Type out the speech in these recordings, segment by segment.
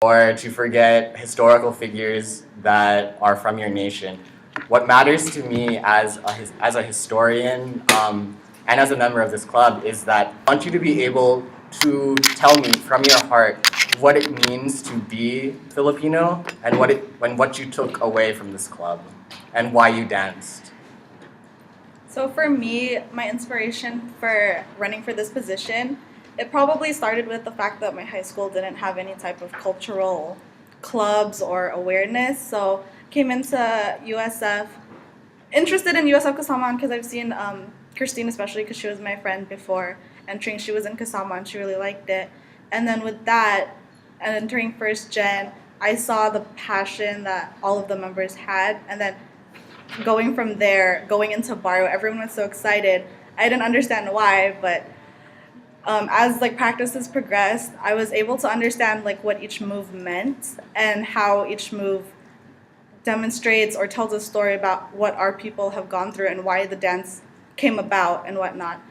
or to forget historical figures that are from your nation. What matters to me as a historian and as a member of this club is that I want you to be able to tell me from your heart what it means to be Filipino and what you took away from this club and why you danced. So for me, my inspiration for running for this position, it probably started with the fact that my high school didn't have any type of cultural clubs or awareness. So came into USF, interested in USF Kasamaan because I've seen Christine, especially because she was my friend before entering. She was in Kasamaan, she really liked it. And then with that, and entering first gen, I saw the passion that all of the members had, and then going from there, going into Barrio, everyone was so excited. I didn't understand why, but as like practices progressed, I was able to understand like what each move meant and how each move demonstrates or tells a story about what our people have gone through and why the dance came about and whatnot.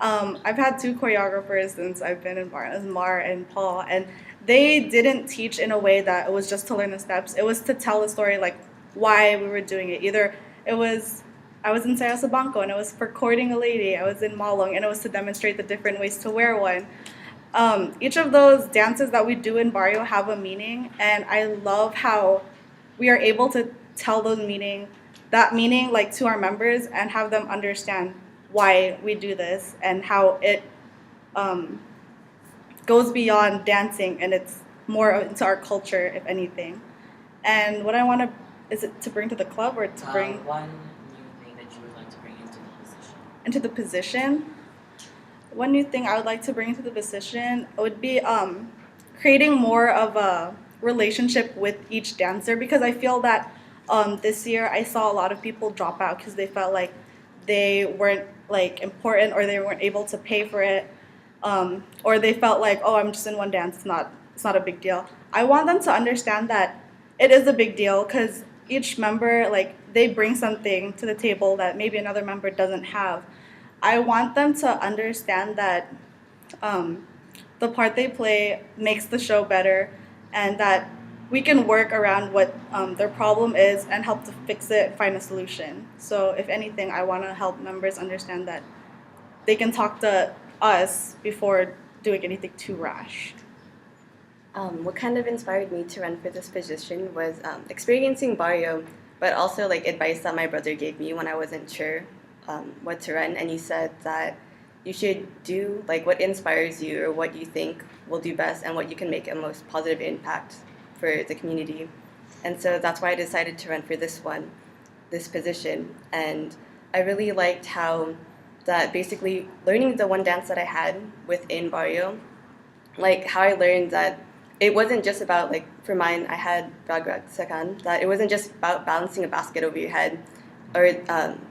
I've had two choreographers since I've been in Barrio, Mar and Paul, and they didn't teach in a way that it was just to learn the steps. It was to tell the story like why we were doing it. Either it was I was in Saya Banco and it was for courting a lady. I was in Malong and it was to demonstrate the different ways to wear one. Each of those dances that we do in Barrio have a meaning, and I love how we are able to tell that meaning like to our members and have them understand why we do this and how it um, goes beyond dancing and it's more into our culture, if anything. And what I want to is it to bring to the club or to bring One new thing that you would like to bring into the position. into the position? One new thing I would like to bring into the position would be creating more of a relationship with each dancer because I feel that this year I saw a lot of people drop out because they felt like they weren't like important or they weren't able to pay for it, or they felt like, oh, I'm just in one dance, it's not a big deal. I want them to understand that it is a big deal because each member like they bring something to the table that maybe another member doesn't have. I want them to understand that um, the part they play makes the show better, and that we can work around what their problem is and help to fix it and find a solution. So, if anything, I want to help members understand that they can talk to us before doing anything too rash. What kind of inspired me to run for this position was experiencing Barrio, but also like advice that my brother gave me when I wasn't sure what to run. And he said that you should do like what inspires you or what you think will do best and what you can make a most positive impact for the community. And so that's why I decided to run for this position. And I really liked how that basically learning the one dance that I had within Barrio, like how I learned that it wasn't just about like for mine I had Ragrag Sakan, that it wasn't just about balancing a basket over your head or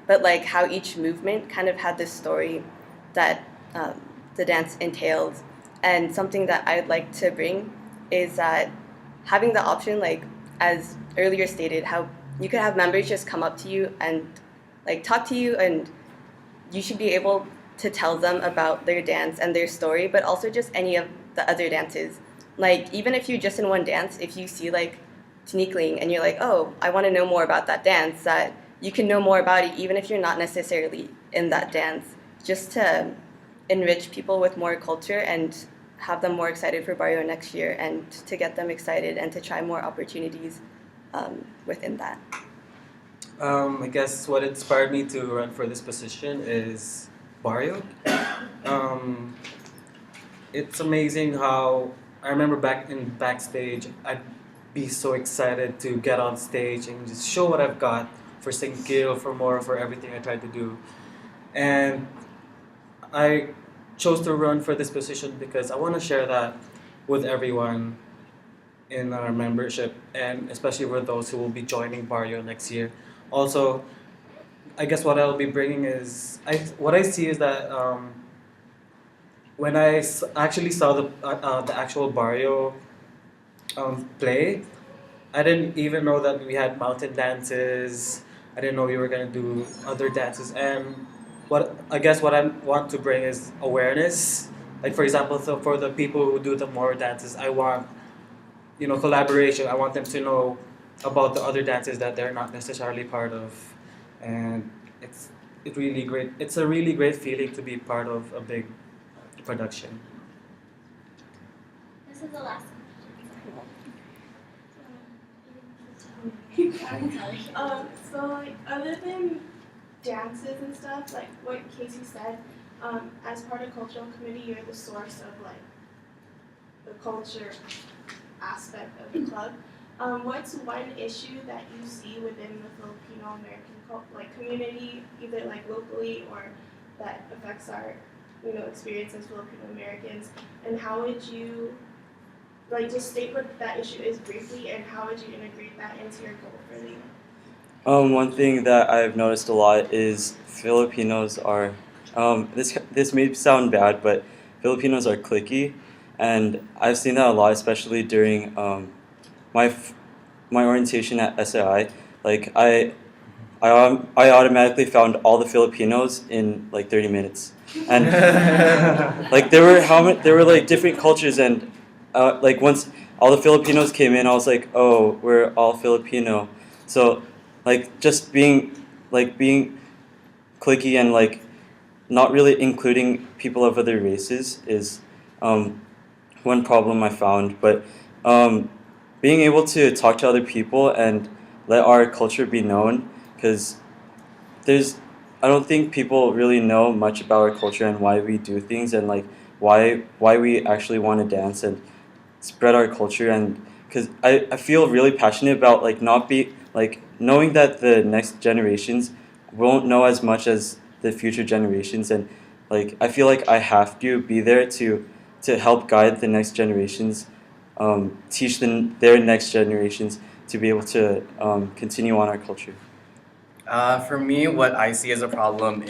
but like how each movement kind of had this story that the dance entailed. And something that I'd like to bring is that having the option, like as earlier stated, how you could have members just come up to you and like talk to you, and you should be able to tell them about their dance and their story, but also just any of the other dances. Like even if you're just in one dance, if you see like Tinikling and you're like, oh, I want to know more about that dance, that you can know more about it even if you're not necessarily in that dance, just to enrich people with more culture and have them more excited for Barrio next year and to get them excited and to try more opportunities within that. I guess what inspired me to run for this position is Barrio. Um, it's amazing how I remember back in backstage, I'd be so excited to get on stage and just show what I've got for Singkil, for more, for everything I tried to do. And I chose to run for this position because I want to share that with everyone in our membership, and especially for those who will be joining Barrio next year. Also, I guess what I'll be bringing is what I see is that when actually saw the actual Barrio play, I didn't even know that we had mountain dances. I didn't know we were gonna do other dances, and what I want to bring is awareness. Like for example, so for the people who do the more dances, I want collaboration. I want them to know about the other dances that they're not necessarily part of, and it's a really great feeling to be part of a big production. This is the last one. So like other than dances and stuff, like what Casey said, as part of cultural committee, you're the source of like the culture aspect of the club. What's one issue that you see within the Filipino American community, either like locally or that affects our experience as Filipino Americans, and how would you like just state what that issue is briefly, and how would you integrate that into your goal for the year? One thing that I've noticed a lot is Filipinos are, this may sound bad, but Filipinos are cliquey, and I've seen that a lot, especially during my orientation at SAI. Like I automatically found all the Filipinos in like 30 minutes, and like there were like different cultures, and like once all the Filipinos came in, I was like, oh, we're all Filipino, so. Like just being cliquey and like not really including people of other races is one problem I found. But being able to talk to other people and let our culture be known, because I don't think people really know much about our culture and why we do things, and like why we actually want to dance and spread our culture. And because I feel really passionate about like knowing that the next generations won't know as much as the future generations, and like I feel like I have to be there to help guide the next generations, teach their next generations to be able to continue on our culture. For me, what I see as a problem